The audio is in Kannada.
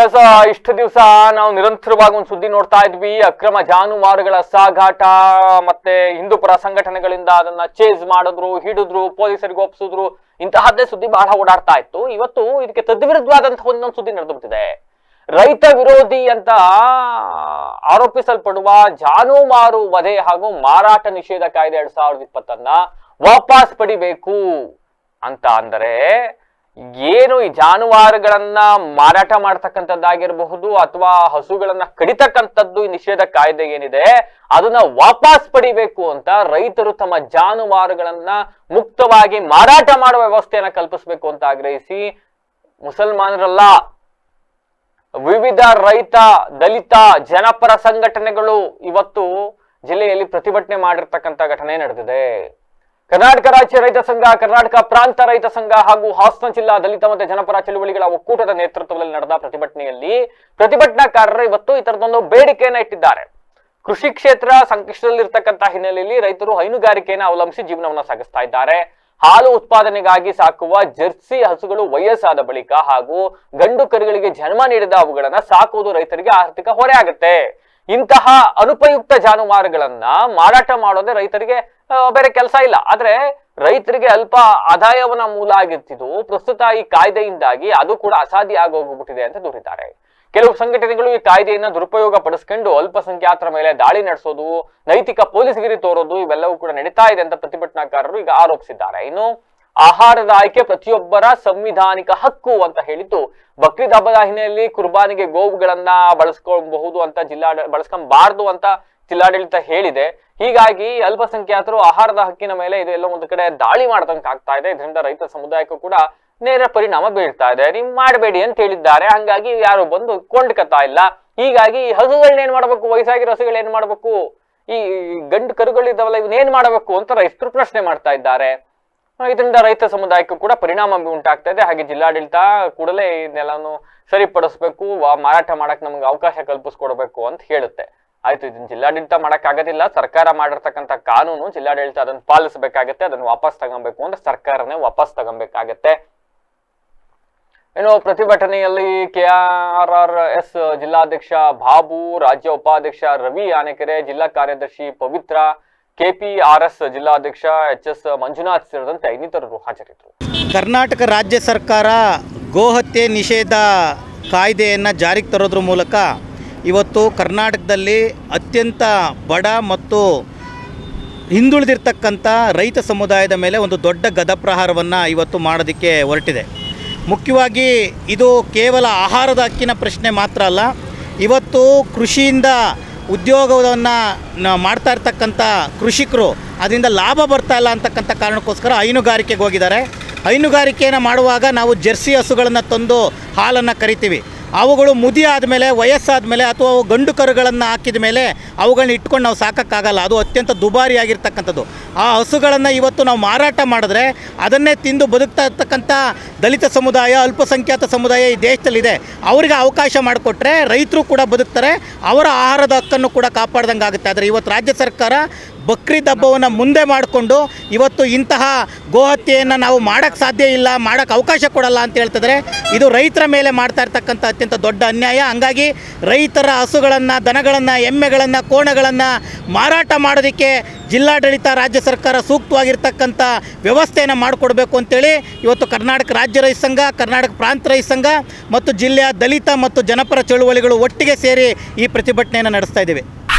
ಎಸ್ ಇಷ್ಟು ದಿವಸ ನಾವು ನಿರಂತರವಾಗಿ ಒಂದು ಸುದ್ದಿ ನೋಡ್ತಾ ಇದ್ವಿ. ಅಕ್ರಮ ಜಾನುವಾರುಗಳ ಸಾಗಾಟ ಮತ್ತೆ ಹಿಂದೂಪರ ಸಂಘಟನೆಗಳಿಂದ ಅದನ್ನ ಚೇಸ್ ಮಾಡಿದ್ರು, ಹಿಡಿದ್ರು, ಪೊಲೀಸರಿಗೆ ಒಪ್ಪಿಸಿದ್ರು, ಇಂತಹದ್ದೇ ಸುದ್ದಿ ಬಹಳ ಓಡಾಡ್ತಾ ಇತ್ತು. ಇವತ್ತು ಇದಕ್ಕೆ ತದ್ವಿರುದ್ಧವಾದಂತಹ ಒಂದೊಂದು ಸುದ್ದಿ ನಡೆದುಬಿಟ್ಟಿದೆ. ರೈತ ವಿರೋಧಿ ಅಂತ ಆರೋಪಿಸಲ್ಪಡುವ ಜಾನುವಾರು ವಧೆ ಹಾಗೂ ಮಾರಾಟ ನಿಷೇಧ ಕಾಯ್ದೆ 2020 ವಾಪಸ್ ಪಡಿಬೇಕು ಅಂತ ಅಂದರೆ ಏನು ಈ ಜಾನುವಾರುಗಳನ್ನ ಮಾರಾಟ ಮಾಡ್ತಕ್ಕಂಥದ್ದಾಗಿರಬಹುದು ಅಥವಾ ಹಸುಗಳನ್ನ ಕಡಿತಕ್ಕಂಥದ್ದು ಈ ನಿಷೇಧ ಕಾಯ್ದೆ ಏನಿದೆ ಅದನ್ನ ವಾಪಸ್ ಪಡಿಬೇಕು ಅಂತ ರೈತರು ತಮ್ಮ ಜಾನುವಾರುಗಳನ್ನ ಮುಕ್ತವಾಗಿ ಮಾರಾಟ ಮಾಡುವ ವ್ಯವಸ್ಥೆಯನ್ನ ಕಲ್ಪಿಸಬೇಕು ಅಂತ ಆಗ್ರಹಿಸಿ ಮುಸಲ್ಮಾನರಲ್ಲ, ವಿವಿಧ ರೈತ, ದಲಿತ, ಜನಪರ ಸಂಘಟನೆಗಳು ಇವತ್ತು ಜಿಲ್ಲೆಯಲ್ಲಿ ಪ್ರತಿಭಟನೆ ಮಾಡಿರ್ತಕ್ಕಂಥ ಘಟನೆ ನಡೆದಿದೆ. ಕರ್ನಾಟಕ ರಾಜ್ಯ ರೈತ ಸಂಘ, ಕರ್ನಾಟಕ ಪ್ರಾಂತ ರೈತ ಸಂಘ ಹಾಗೂ ಹಾಸನ ಜಿಲ್ಲಾ ದಲಿತ ಮತ್ತು ಜನಪರ ಚಳುವಳಿಗಳ ಒಕ್ಕೂಟದ ನೇತೃತ್ವದಲ್ಲಿ ನಡೆದ ಪ್ರತಿಭಟನೆಯಲ್ಲಿ ಪ್ರತಿಭಟನಾಕಾರರು ಇವತ್ತು ಈ ತರದೊಂದು ಬೇಡಿಕೆಯನ್ನ ಇಟ್ಟಿದ್ದಾರೆ. ಕೃಷಿ ಕ್ಷೇತ್ರ ಸಂಕಷ್ಟದಲ್ಲಿರ್ತಕ್ಕಂಥ ಹಿನ್ನೆಲೆಯಲ್ಲಿ ರೈತರು ಹೈನುಗಾರಿಕೆಯನ್ನು ಅವಲಂಬಿಸಿ ಜೀವನವನ್ನ ಸಾಗಿಸ್ತಾ ಇದ್ದಾರೆ. ಹಾಲು ಉತ್ಪಾದನೆಗಾಗಿ ಸಾಕುವ ಜರ್ಸಿ ಹಸುಗಳು ವಯಸ್ಸಾದ ಬಳಿಕ ಹಾಗೂ ಗಂಡು ಕರುಗಳಿಗೆ ಜನ್ಮ ನೀಡಿದ ಅವುಗಳನ್ನ ಸಾಕುವುದು ರೈತರಿಗೆ ಆರ್ಥಿಕ ಹೊರೆ ಆಗುತ್ತೆ. ಇಂತಹ ಅನುಪಯುಕ್ತ ಜಾನುವಾರುಗಳನ್ನ ಮಾರಾಟ ಮಾಡೋದೇ ರೈತರಿಗೆ ಬೇರೆ ಕೆಲಸ ಇಲ್ಲ. ಆದ್ರೆ ರೈತರಿಗೆ ಅಲ್ಪ ಆದಾಯವನ್ನ ಮೂಲ ಆಗಿರ್ತಿದ್ದು ಪ್ರಸ್ತುತ ಈ ಕಾಯ್ದೆಯಿಂದಾಗಿ ಅದು ಕೂಡ ಅಸಾಧ್ಯ ಆಗೋಗ್ಬಿಟ್ಟಿದೆ ಅಂತ ದೂರಿದ್ದಾರೆ. ಕೆಲವು ಸಂಘಟನೆಗಳು ಈ ಕಾಯ್ದೆಯನ್ನ ದುರುಪಯೋಗ ಪಡಿಸ್ಕೊಂಡು ಅಲ್ಪಸಂಖ್ಯಾತರ ಮೇಲೆ ದಾಳಿ ನಡೆಸೋದು, ನೈತಿಕ ಪೊಲೀಸ್ಗಿರಿ ತೋರೋದು ಇವೆಲ್ಲವೂ ಕೂಡ ನಡೀತಾ ಇದೆ ಅಂತ ಪ್ರತಿಭಟನಾಕಾರರು ಈಗ ಆರೋಪಿಸಿದ್ದಾರೆ. ಇನ್ನು ಆಹಾರದ ಆಯ್ಕೆ ಪ್ರತಿಯೊಬ್ಬರ ಸಂವಿಧಾನಿಕ ಹಕ್ಕು ಅಂತ ಹೇಳಿದ್ದು ಬಕ್ರೀದ್ ಹಬ್ಬದ ಹಿನ್ನೆಲೆಯಲ್ಲಿ ಕುರ್ಬಾನಿಗೆ ಗೋವುಗಳನ್ನ ಬಳಸ್ಕೊಳ್ಬಹುದು ಅಂತ ಬಳಸ್ಕೊಂಬಾರ್ದು ಅಂತ ಜಿಲ್ಲಾಡಳಿತ ಹೇಳಿದೆ. ಹೀಗಾಗಿ ಅಲ್ಪಸಂಖ್ಯಾತರು ಆಹಾರದ ಹಕ್ಕಿನ ಮೇಲೆ ಇದು ಎಲ್ಲ ಒಂದು ಕಡೆ ದಾಳಿ ಮಾಡ್ದಂಗೆ ಆಗ್ತಾ ಇದೆ. ಇದರಿಂದ ರೈತ ಸಮುದಾಯಕ್ಕೂ ಕೂಡ ನೇರ ಪರಿಣಾಮ ಬೀಳ್ತಾ ಇದೆ. ನೀವು ಮಾಡಬೇಡಿ ಅಂತ ಹೇಳಿದ್ದಾರೆ, ಹಂಗಾಗಿ ಯಾರು ಬಂದು ಕೊಂಡ್ಕತಾ ಇಲ್ಲ. ಹೀಗಾಗಿ ಹಸುಗಳನ್ನ ಏನ್ ಮಾಡ್ಬೇಕು, ವಯಸ್ಸಾಗಿರೋ ಹಸುಗಳು ಏನ್ ಮಾಡ್ಬೇಕು, ಈ ಗಂಡು ಕರುಗಳಿದ್ದಾವಲ್ಲ ಇವನ್ನೇನ್ ಮಾಡಬೇಕು ಅಂತ ರೈತರು ಪ್ರಶ್ನೆ ಮಾಡ್ತಾ ಇದ್ದಾರೆ. ಇದರಿಂದ ರೈತ ಸಮುದಾಯಕ್ಕೂ ಕೂಡ ಪರಿಣಾಮ ಉಂಟಾಗ್ತಾ ಇದೆ. ಹಾಗೆ ಜಿಲ್ಲಾಡಳಿತ ಕೂಡಲೇ ಇದನ್ನೆಲ್ಲಾನು ಸರಿಪಡಿಸ್ಬೇಕು, ಮಾರಾಟ ಮಾಡಕ್ ನಮ್ಗೆ ಅವಕಾಶ ಕಲ್ಪಿಸ್ಕೊಡ್ಬೇಕು ಅಂತ ಹೇಳುತ್ತೆ. ಆಯ್ತು, ಇದನ್ನ ಜಿಲ್ಲಾಡಳಿತ ಮಾಡಕ್ ಆಗೋದಿಲ್ಲ, ಸರ್ಕಾರ ಮಾಡಿರ್ತಕ್ಕಂಥ ಕಾನೂನು ಜಿಲ್ಲಾಡಳಿತ ಅದನ್ನ ಪಾಲಿಸಬೇಕಾಗತ್ತೆ, ಅದನ್ನ ವಾಪಸ್ ತಗೊಬೇಕು ಅಂದ್ರೆ ಸರ್ಕಾರನೇ ವಾಪಸ್ ತಗೊಬೇಕಾಗತ್ತೆ. ಇನ್ನು ಪ್ರತಿಭಟನೆಯಲ್ಲಿ KRRS ಜಿಲ್ಲಾಧ್ಯಕ್ಷ ಬಾಬು, ರಾಜ್ಯ ಉಪಾಧ್ಯಕ್ಷ ರವಿ ಆನೆಕೆರೆ, ಜಿಲ್ಲಾ ಕಾರ್ಯದರ್ಶಿ ಪವಿತ್ರ, KPRS ಜಿಲ್ಲಾಧ್ಯಕ್ಷ HS ಮಂಜುನಾಥ್ ಸೇರಿದಂತೆ ಇನ್ನಿತರರು ಹಾಜರಿದ್ದರು. ಕರ್ನಾಟಕ ರಾಜ್ಯ ಸರ್ಕಾರ ಗೋಹತ್ಯೆ ನಿಷೇಧ ಕಾಯ್ದೆಯನ್ನು ಜಾರಿಗೆ ತರೋದ್ರ ಮೂಲಕ ಇವತ್ತು ಕರ್ನಾಟಕದಲ್ಲಿ ಅತ್ಯಂತ ಬಡ ಮತ್ತು ಹಿಂದುಳಿದಿರ್ತಕ್ಕಂಥ ರೈತ ಸಮುದಾಯದ ಮೇಲೆ ಒಂದು ದೊಡ್ಡ ಗದಪ್ರಹಾರವನ್ನು ಇವತ್ತು ಮಾಡೋದಕ್ಕೆ ಹೊರಟಿದೆ. ಮುಖ್ಯವಾಗಿ ಇದು ಕೇವಲ ಆಹಾರದ ಹಕ್ಕಿನ ಪ್ರಶ್ನೆ ಮಾತ್ರ ಅಲ್ಲ, ಇವತ್ತು ಕೃಷಿಯಿಂದ ಉದ್ಯೋಗವನ್ನು ಮಾಡ್ತಾ ಇರ್ತಕ್ಕಂಥ ಕೃಷಿಕರು ಅದರಿಂದ ಲಾಭ ಬರ್ತಾ ಇಲ್ಲ ಅಂತಕ್ಕಂಥ ಕಾರಣಕ್ಕೋಸ್ಕರ ಹೈನುಗಾರಿಕೆಗೆ ಹೋಗಿದ್ದಾರೆ. ಹೈನುಗಾರಿಕೆಯನ್ನು ಮಾಡುವಾಗ ನಾವು ಜರ್ಸಿ ಹಸುಗಳನ್ನು ತಂದು ಹಾಲನ್ನು ಕರಿತೀವಿ. ಅವುಗಳು ಮುದಿ ಆದಮೇಲೆ, ವಯಸ್ಸಾದ ಮೇಲೆ ಅಥವಾ ಅವು ಗಂಡು ಕರುಗಳನ್ನು ಹಾಕಿದ ಮೇಲೆ ಅವುಗಳನ್ನ ಇಟ್ಕೊಂಡು ನಾವು ಸಾಕೋಕ್ಕಾಗಲ್ಲ. ಅದು ಅತ್ಯಂತ ದುಬಾರಿಯಾಗಿರ್ತಕ್ಕಂಥದ್ದು. ಆ ಹಸುಗಳನ್ನು ಇವತ್ತು ನಾವು ಮಾರಾಟ ಮಾಡಿದ್ರೆ ಅದನ್ನೇ ತಿಂದು ಬದುಕ್ತಾ ಇರ್ತಕ್ಕಂಥ ದಲಿತ ಸಮುದಾಯ, ಅಲ್ಪಸಂಖ್ಯಾತ ಸಮುದಾಯ ಈ ದೇಶದಲ್ಲಿದೆ. ಅವರಿಗೆ ಅವಕಾಶ ಮಾಡಿಕೊಟ್ರೆ ರೈತರು ಕೂಡ ಬದುಕ್ತಾರೆ, ಅವರ ಆಹಾರದ ಹಕ್ಕನ್ನು ಕೂಡ ಕಾಪಾಡ್ದಂಗೆ ಆಗುತ್ತೆ. ಆದರೆ ಇವತ್ತು ರಾಜ್ಯ ಸರ್ಕಾರ ಬಕ್ರೀದ್ ಹಬ್ಬವನ್ನು ಮುಂದೆ ಮಾಡಿಕೊಂಡು ಇವತ್ತು ಇಂತಹ ಗೋಹತ್ಯೆಯನ್ನು ನಾವು ಮಾಡೋಕ್ಕೆ ಸಾಧ್ಯ ಇಲ್ಲ, ಮಾಡೋಕ್ಕೆ ಅವಕಾಶ ಕೊಡಲ್ಲ ಅಂತ ಹೇಳ್ತಿದ್ರೆ ಇದು ರೈತರ ಮೇಲೆ ಮಾಡ್ತಾ ಇರ್ತಕ್ಕಂಥ ಅತ್ಯಂತ ದೊಡ್ಡ ಅನ್ಯಾಯ. ಹಂಗಾಗಿ ರೈತರ ಹಸುಗಳನ್ನು, ದನಗಳನ್ನು, ಎಮ್ಮೆಗಳನ್ನು, ಕೋಣಗಳನ್ನು ಮಾರಾಟ ಮಾಡೋದಕ್ಕೆ ಜಿಲ್ಲಾಡಳಿತ, ರಾಜ್ಯ ಸರ್ಕಾರ ಸೂಕ್ತವಾಗಿರ್ತಕ್ಕಂಥ ವ್ಯವಸ್ಥೆಯನ್ನು ಮಾಡಿಕೊಡ್ಬೇಕು ಅಂತೇಳಿ ಇವತ್ತು ಕರ್ನಾಟಕ ರಾಜ್ಯ ರೈತ ಸಂಘ, ಕರ್ನಾಟಕ ಪ್ರಾಂತ ರೈತ ಸಂಘ ಮತ್ತು ಜಿಲ್ಲೆಯ ದಲಿತ ಮತ್ತು ಜನಪರ ಚಳುವಳಿಗಳು ಒಟ್ಟಿಗೆ ಸೇರಿ ಈ ಪ್ರತಿಭಟನೆಯನ್ನು ನಡೆಸ್ತಾ ಇದ್ದೇವೆ.